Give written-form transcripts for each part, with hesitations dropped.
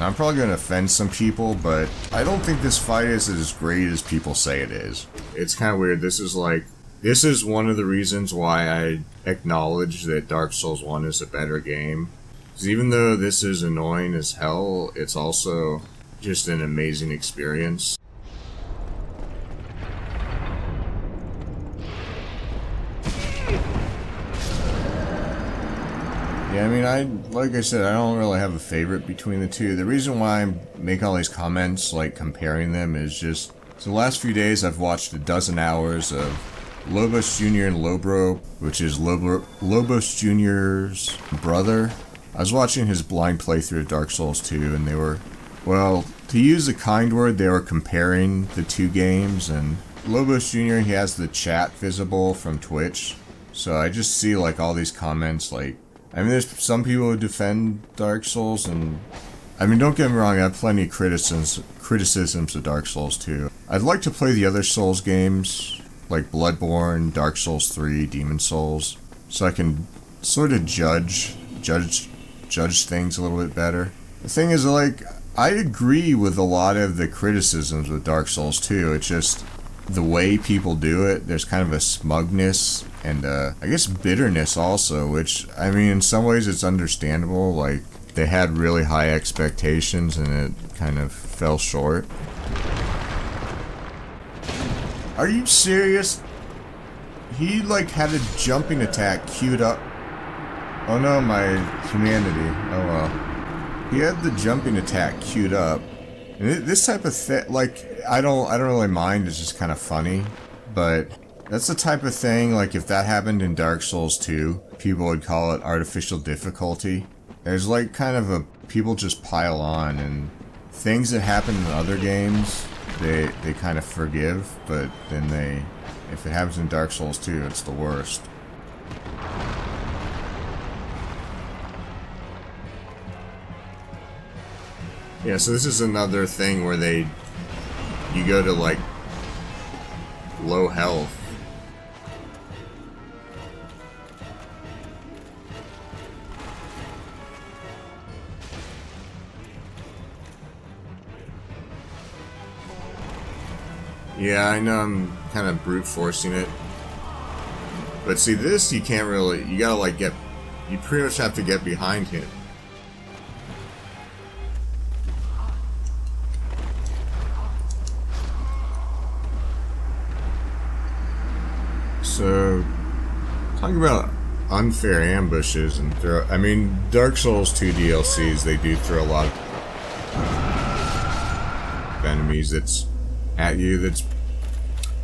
And I'm probably gonna offend some people, but I don't think this fight is as great as people say it is. It's kind of weird. This is one of the reasons why I acknowledge that Dark Souls 1 is a better game. Because even though this is annoying as hell, it's also just an amazing experience. Yeah, I mean, like I said, I don't really have a favorite between the two. The reason why I make all these comments, like comparing them, is just, so the last few days I've watched a dozen hours of Lobos Jr. and Lobro, which is Lobos Jr.'s brother. I was watching his blind playthrough of Dark Souls 2, and they were, well, to use a kind word, they were comparing the two games, and Lobos Jr., he has the chat visible from Twitch, so I just see, like, all these comments, like, I mean, there's some people who defend Dark Souls, and I mean, don't get me wrong, I have plenty of criticisms of Dark Souls 2. I'd like to play the other Souls games, like Bloodborne, Dark Souls 3, Demon Souls, so I can sort of judge things a little bit better. The thing is, like, I agree with a lot of the criticisms with Dark Souls 2, it's just the way people do it, there's kind of a smugness and I guess bitterness also, which, I mean, in some ways it's understandable. Like, they had really high expectations and it kind of fell short. Are you serious? He, like, had a jumping attack queued up. Oh no, my humanity. Oh well. He had the jumping attack queued up. And this type of thing, like, I don't really mind, it's just kind of funny, but that's the type of thing, like, if that happened in Dark Souls 2, people would call it artificial difficulty. There's, like, kind of a, people just pile on, and things that happen in other games, they kind of forgive, but then if it happens in Dark Souls 2, it's the worst. Yeah, so this is another thing where you go to, like, low health. Yeah, I know I'm kind of brute forcing it. But see, this you can't really, you gotta, like, you pretty much have to get behind him. So, talking about unfair ambushes and I mean, Dark Souls 2 DLCs, they do throw a lot of enemies that's at you. That's,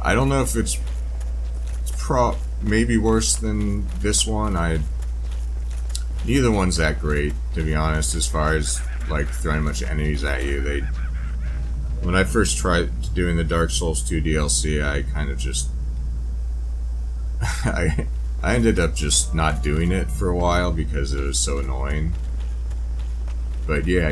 I don't know if it's maybe worse than this one. Neither one's that great, to be honest, as far as, like, throwing a bunch of enemies at you. When I first tried doing the Dark Souls 2 DLC, I kind of just I ended up just not doing it for a while because it was so annoying. But yeah,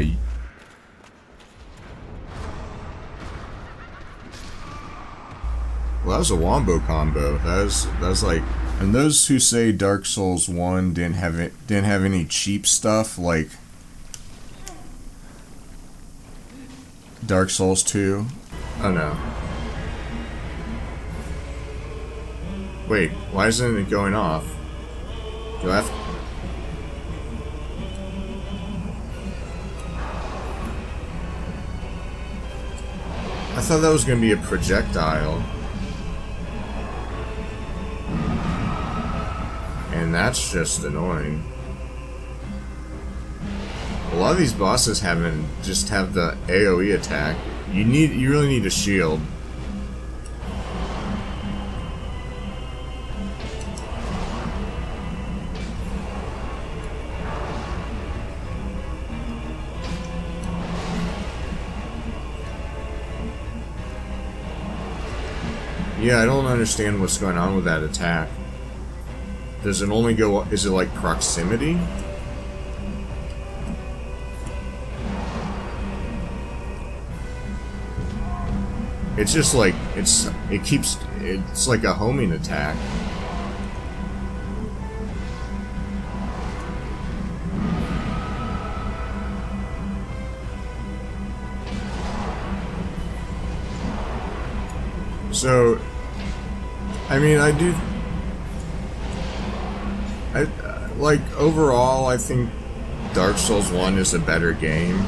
well, that was a wombo combo. That was like, and those who say Dark Souls 1 didn't have any cheap stuff like Dark Souls 2. Oh no. Wait, why isn't it going off? Do I have... I thought that was going to be a projectile. And that's just annoying. A lot of these bosses have the AoE attack. You really need a shield. Yeah, I don't understand what's going on with that attack. Does it only go... Is it like proximity? It's just like... It's like a homing attack. So, I mean, like, overall, I think Dark Souls 1 is a better game.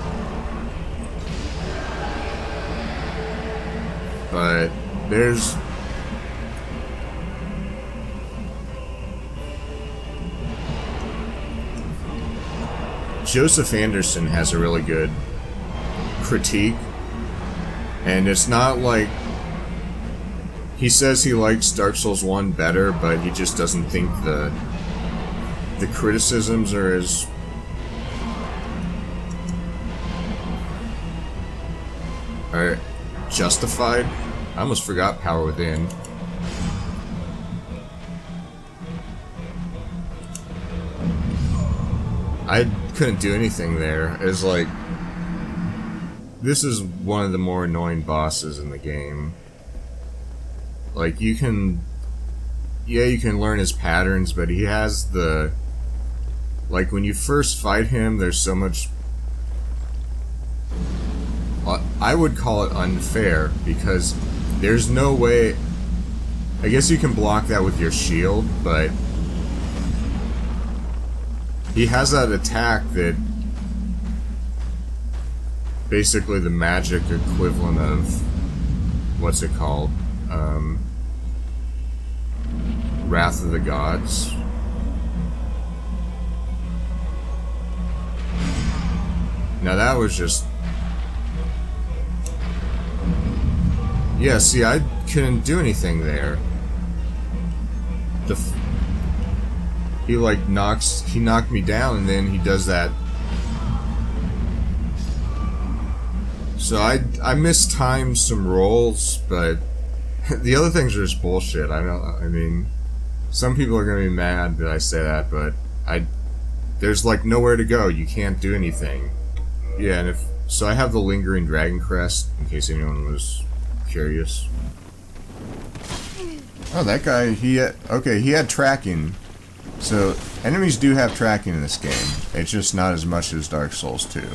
But there's... Joseph Anderson has a really good critique. And it's not like... He says he likes Dark Souls 1 better, but he just doesn't think the criticisms are as... are justified. I almost forgot Power Within. I couldn't do anything there. It's like... This is one of the more annoying bosses in the game. Like, you can... Yeah, you can learn his patterns, but he has the... Like, when you first fight him, there's so much... I would call it unfair, because there's no way... I guess you can block that with your shield, but... He has that attack that... Basically the magic equivalent of... What's it called? Wrath of the Gods. Now that was just... Yeah, see, I couldn't do anything there. He like knocked me down, and then he does that. So I mistimed some rolls, but the other things are just bullshit. I mean, some people are gonna be mad that I say that, but there's like nowhere to go. You can't do anything. Yeah, and so I have the Lingering Dragon Crest, in case anyone was curious. Oh, that guy, he had tracking. So, enemies do have tracking in this game. It's just not as much as Dark Souls 2.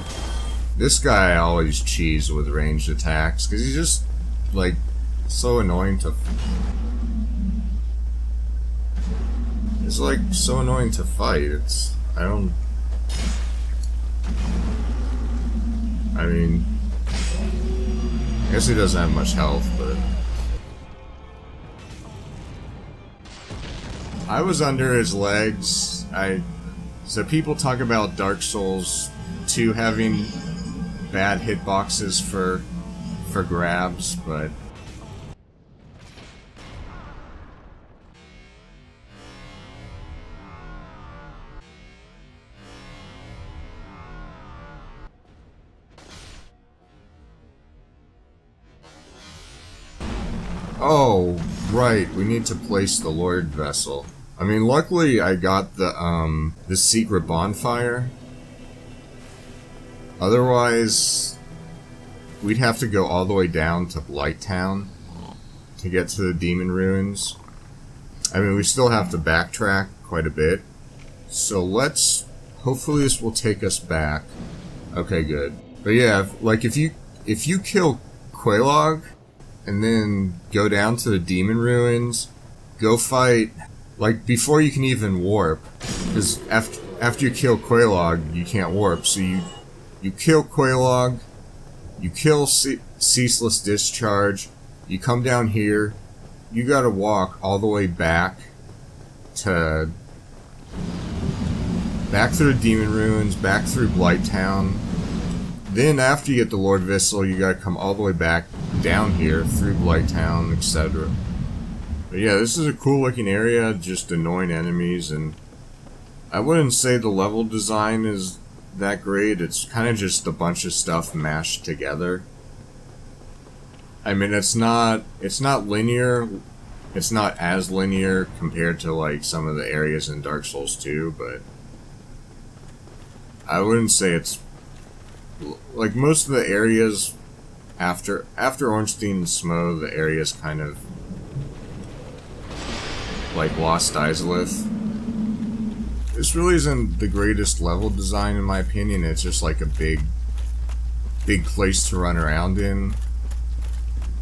This guy I always cheese with ranged attacks, because he's just, like, so annoying to... It's, like, so annoying to fight. It's... I mean... I guess he doesn't have much health, but... I was under his legs. So people talk about Dark Souls 2 having bad hitboxes for grabs, but... Oh, right, we need to place the Lord Vessel. I mean, luckily I got the secret bonfire. Otherwise, we'd have to go all the way down to Blighttown to get to the Demon Ruins. I mean, we still have to backtrack quite a bit. So hopefully this will take us back. Okay, good. But yeah, like if you kill Quelaag, and then go down to the Demon Ruins, go fight, like, before you can even warp, because after you kill Quelaag, you can't warp, so you kill Quelaag, you kill Ceaseless Discharge, you come down here, you gotta walk all the way back through the Demon Ruins, back through Blighttown. Then after you get the Lord Vessel, you gotta come all the way back down here, through Blighttown, etc. But yeah, this is a cool looking area, just annoying enemies, and I wouldn't say the level design is that great. It's kind of just a bunch of stuff mashed together. I mean, it's not linear. It's not as linear compared to like some of the areas in Dark Souls 2, but I wouldn't say it's like most of the areas after Ornstein and Smough, the area's kind of like Lost Izalith. This really isn't the greatest level design in my opinion. It's just like a big place to run around in.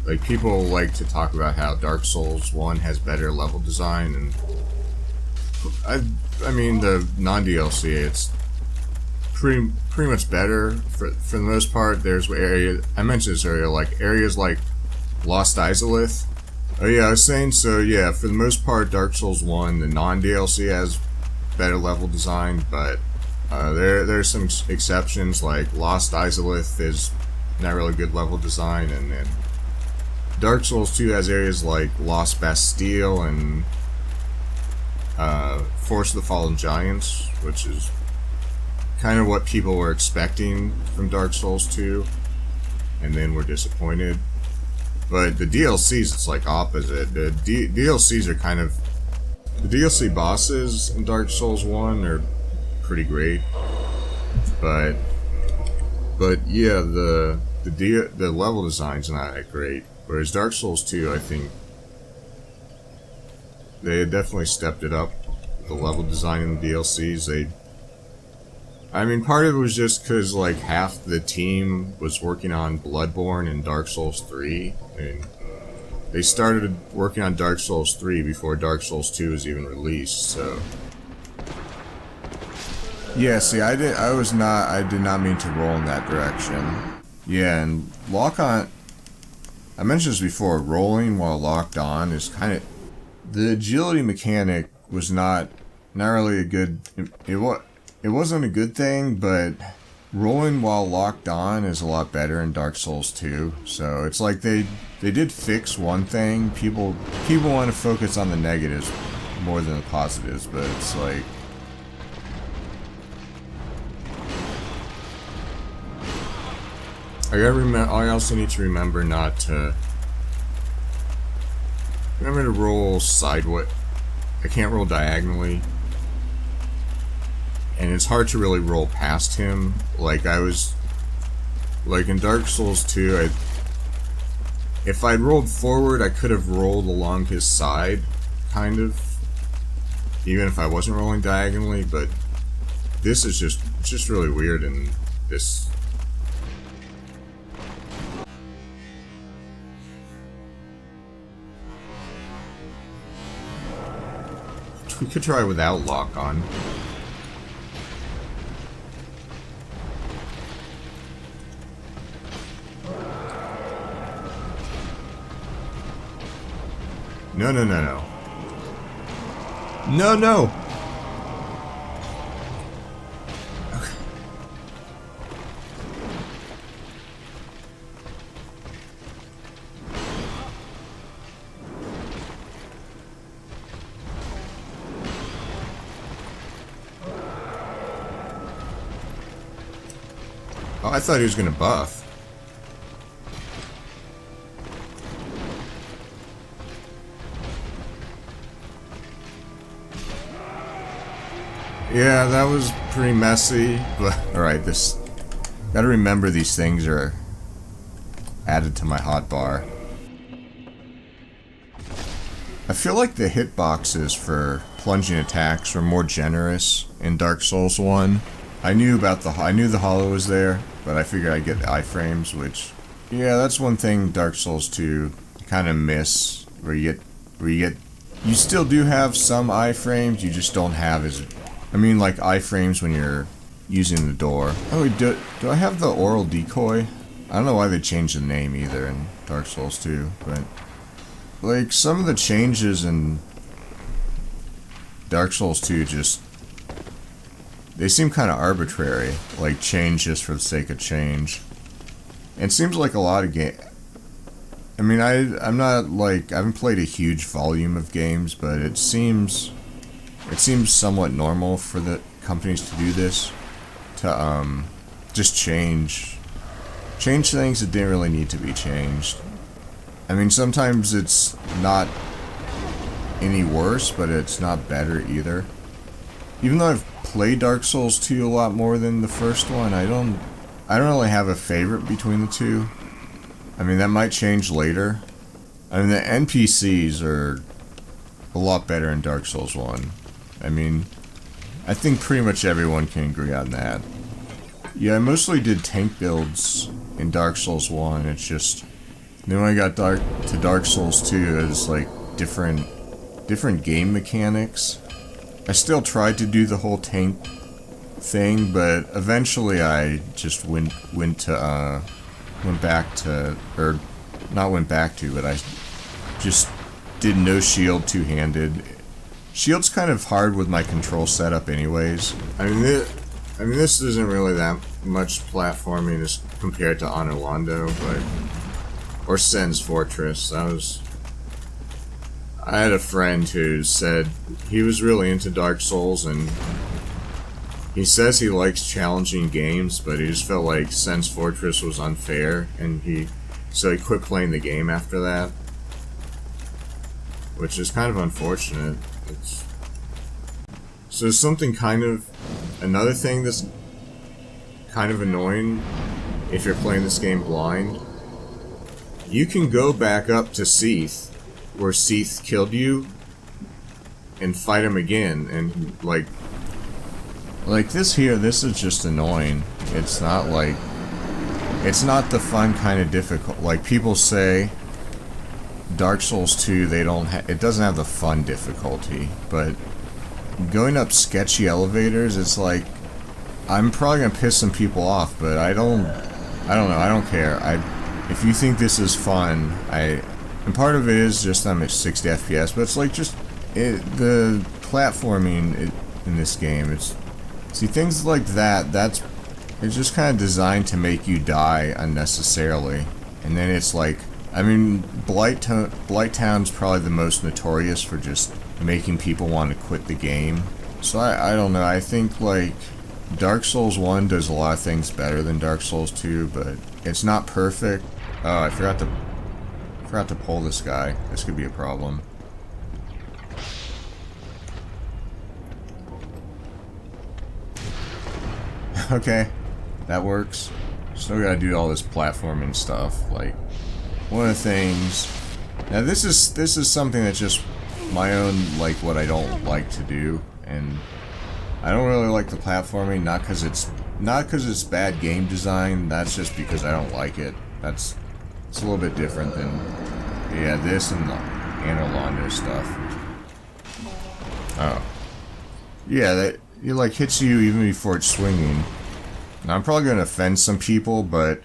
like people like to talk about how Dark Souls 1 has better level design, and I mean the non-DLC, it's pretty much better for the most part. There's areas I mentioned this earlier, like areas like Lost Izalith. Oh yeah, I was saying, so yeah, for the most part, Dark Souls 1, the non-DLC has better level design, but there's some exceptions, like Lost Izalith is not really good level design, and Dark Souls 2 has areas like Lost Bastille and Force of the Fallen Giants, which is kind of what people were expecting from Dark Souls 2, and then were disappointed. But the DLCs, it's like opposite. The DLCs are kind of... The DLC bosses in Dark Souls 1 are pretty great. But yeah, the level design's not that great. Whereas Dark Souls 2, I think they had definitely stepped it up. The level design in the DLCs, I mean, part of it was just because, like, half the team was working on Bloodborne and Dark Souls 3, and they started working on Dark Souls 3 before Dark Souls 2 was even released, so... Yeah, see, I did not mean to roll in that direction. Yeah, and lock on... I mentioned this before, rolling while locked on is kind of... The agility mechanic was not really a good... It wasn't a good thing, but rolling while locked on is a lot better in Dark Souls 2. So it's like they did fix one thing. People want to focus on the negatives more than the positives, but it's like... I also need to remember to roll sideways. I can't roll diagonally. And it's hard to really roll past him. Like in Dark Souls 2, if I'd rolled forward, I could have rolled along his side, kind of. Even if I wasn't rolling diagonally, but this is just really weird in this. We could try without lock on. No. No! Okay. Oh, I thought he was gonna buff. Yeah, that was pretty messy, but alright, gotta remember these things are added to my hotbar. I feel like the hitboxes for plunging attacks were more generous in Dark Souls 1. I knew the hollow was there, but I figured I'd get the iframes, which, yeah, that's one thing Dark Souls 2 kind of miss, where you still do have some iframes, you just don't have like iframes when you're using the door. Oh, do I have the oral decoy? I don't know why they changed the name either in Dark Souls 2, but like some of the changes in Dark Souls 2 they seem kind of arbitrary, like change just for the sake of change. And it seems like a lot of I mean, I haven't played a huge volume of games, but it seems somewhat normal for the companies to do this, to just change things that didn't really need to be changed. I mean, sometimes it's not any worse, but it's not better either. Even though I've played Dark Souls 2 a lot more than the first one, I don't really have a favorite between the two. I mean, that might change later. I mean, the NPCs are a lot better in Dark Souls 1. I mean, I think pretty much everyone can agree on that. Yeah, I mostly did tank builds in Dark Souls 1. It's just, Then when I got to Dark Souls 2, it was like different game mechanics. I still tried to do the whole tank thing, but eventually I just went back to, or not went back to, but I just did no shield two-handed. Shield's kind of hard with my control setup anyways. I mean this isn't really that much platforming as compared to Honor Londo, or Sen's Fortress. I had a friend who said he was really into Dark Souls, and he says he likes challenging games, but he just felt like Sen's Fortress was unfair, and so he quit playing the game after that, which is kind of unfortunate. So another thing that's kind of annoying if you're playing this game blind, you can go back up to Seath, where Seath killed you, and fight him again, and like this here, this is just annoying. It's not the fun kind of difficult, like people say Dark Souls 2, it doesn't have the fun difficulty, but going up sketchy elevators, it's like, I'm probably gonna piss some people off, but I don't know, I don't care. If you think this is fun, and part of it is just I'm at 60 FPS, but it's like the platforming in this game, see, things like that, it's just kind of designed to make you die unnecessarily. And then it's like, I mean, Blighttown's probably the most notorious for just making people want to quit the game. So I don't know, I think like Dark Souls 1 does a lot of things better than Dark Souls 2, but it's not perfect. Oh, I forgot to pull this guy. This could be a problem. Okay, that works. Still gotta do all this platforming stuff. Like, one of the things. Now this is something that's just my own, like, what I don't like to do, and I don't really like the platforming. Not because it's bad game design. That's just because I don't like it. It's a little bit different than this and the Honor Londo stuff. Oh, yeah, that it like hits you even before it's swinging. Now, I'm probably going to offend some people, but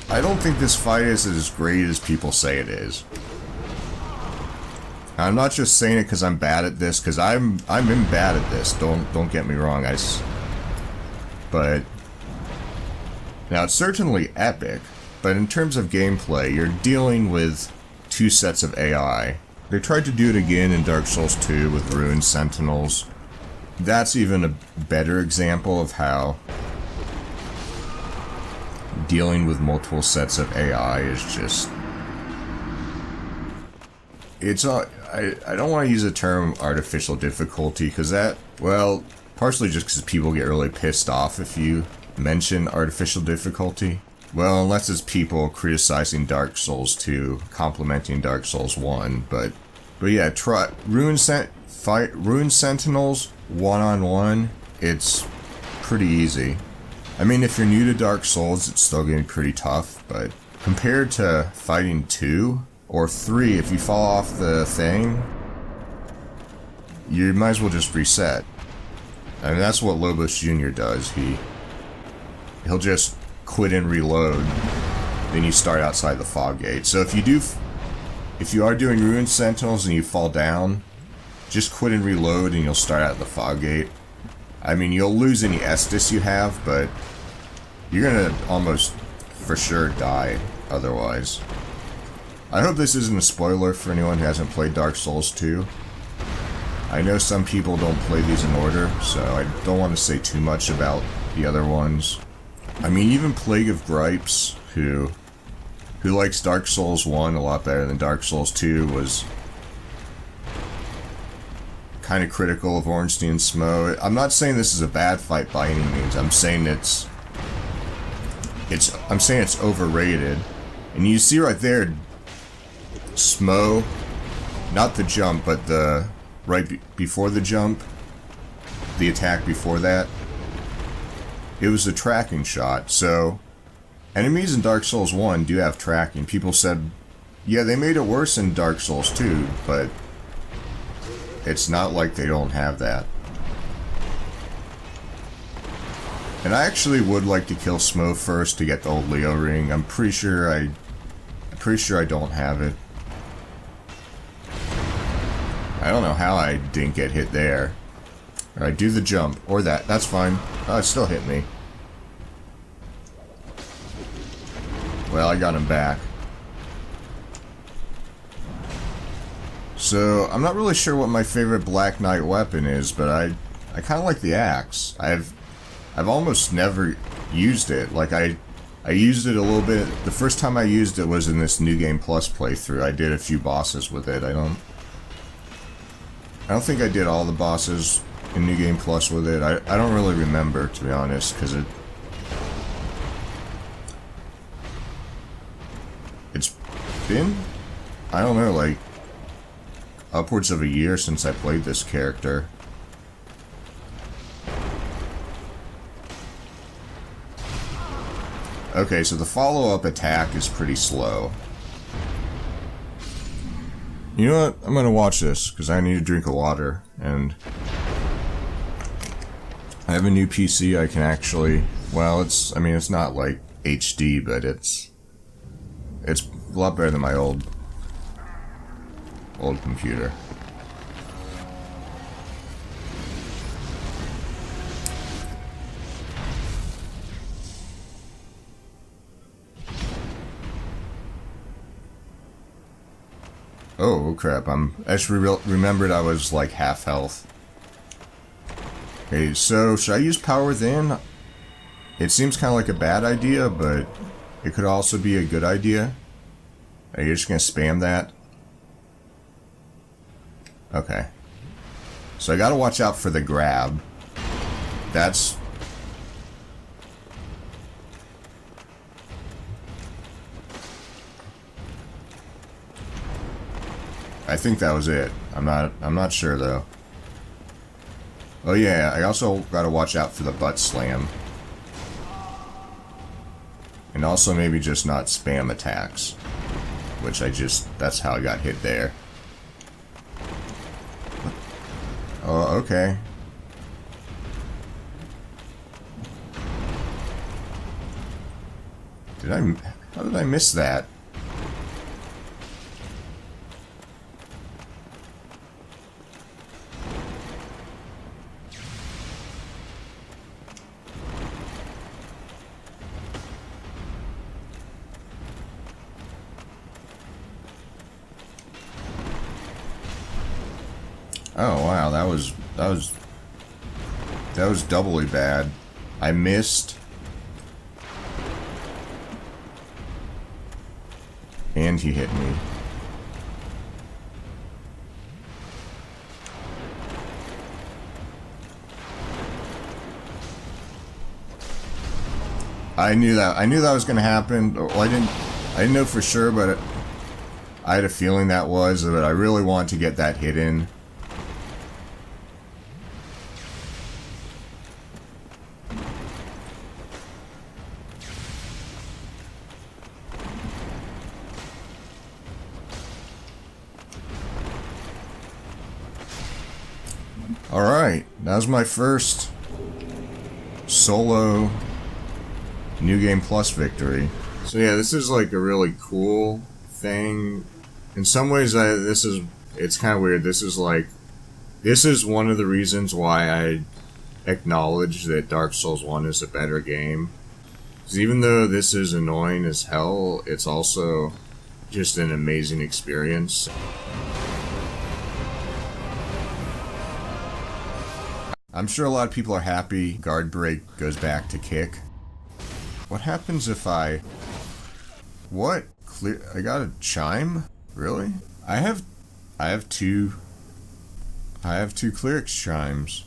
I don't think this fight is as great as people say it is. I'm not just saying it because I'm bad at this, because I'm bad at this. Don't get me wrong. But now it's certainly epic, but in terms of gameplay, you're dealing with two sets of AI. They tried to do it again in Dark Souls 2 with Ruined Sentinels. That's even a better example of how dealing with multiple sets of AI is just... I don't want to use the term artificial difficulty, because well, partially just because people get really pissed off if you mention artificial difficulty. Well, unless it's people criticizing Dark Souls 2, complimenting Dark Souls 1, but yeah, try Ruined Sentinels one-on-one, it's pretty easy. I mean, if you're new to Dark Souls, it's still getting pretty tough, but compared to fighting 2 or 3, if you fall off the thing, you might as well just reset. I mean, that's what Lobos Jr. does. He'll just quit and reload, then you start outside the fog gate. So if you are doing Ruined Sentinels and you fall down, just quit and reload and you'll start out the fog gate. I mean, you'll lose any Estus you have, but you're gonna almost for sure die otherwise. I hope this isn't a spoiler for anyone who hasn't played Dark Souls 2. I know some people don't play these in order, so I don't want to say too much about the other ones. I mean, even Plague of Gripes, who likes Dark Souls 1 a lot better than Dark Souls 2, was kind of critical of Ornstein Smo. I'm not saying this is a bad fight by any means. I'm saying it's overrated. And you see right there, Smo, not the jump, but the before the jump, the attack before that, it was a tracking shot. So Enemies in Dark Souls 1 do have tracking. People said, yeah, they made it worse in Dark Souls 2, but it's not like they don't have that. And I actually would like to kill Smo first to get the old Leo ring. I'm pretty sure I don't have it. I don't know how I didn't get hit there. Alright, do the jump. Or that. That's fine. Oh, it still hit me. Well, I got him back. So, I'm not really sure what my favorite Black Knight weapon is, but I kind of like the axe. I've almost never used it. Like, I used it a little bit. The first time I used it was in this New Game Plus playthrough. I did a few bosses with it. I don't think I did all the bosses in New Game Plus with it. I don't really remember, to be honest, because it's been, I don't know, like, upwards of a year since I played this character. Okay, so the follow-up attack is pretty slow. You know what? I'm gonna watch this, because I need a drink of water, and I have a new PC. I can actually, well, it's not like HD, but it's a lot better than my old computer. Oh crap! I actually remembered I was like half health. Okay, so should I use Power Within? It seems kind of like a bad idea, but it could also be a good idea. Are you just gonna spam that? Okay. So I gotta watch out for the grab. That's... I think that was it. I'm not sure though. Oh yeah, I also gotta watch out for the butt slam. And also maybe just not spam attacks. Which that's how I got hit there. Oh, okay. How did I miss that? Oh wow, that was doubly bad. I missed. And he hit me. I knew that was gonna happen. Well, I didn't know for sure, but I had a feeling that was, but I really wanted to get that hit in. Alright, that was my first solo New Game Plus victory. So yeah, this is like a really cool thing. In some ways, it's kind of weird. This is one of the reasons why I acknowledge that Dark Souls 1 is a better game. Because even though this is annoying as hell, it's also just an amazing experience. I'm sure a lot of people are happy guard break goes back to kick. What happens if what? Clear? I got a chime? Really? I have two clerics chimes.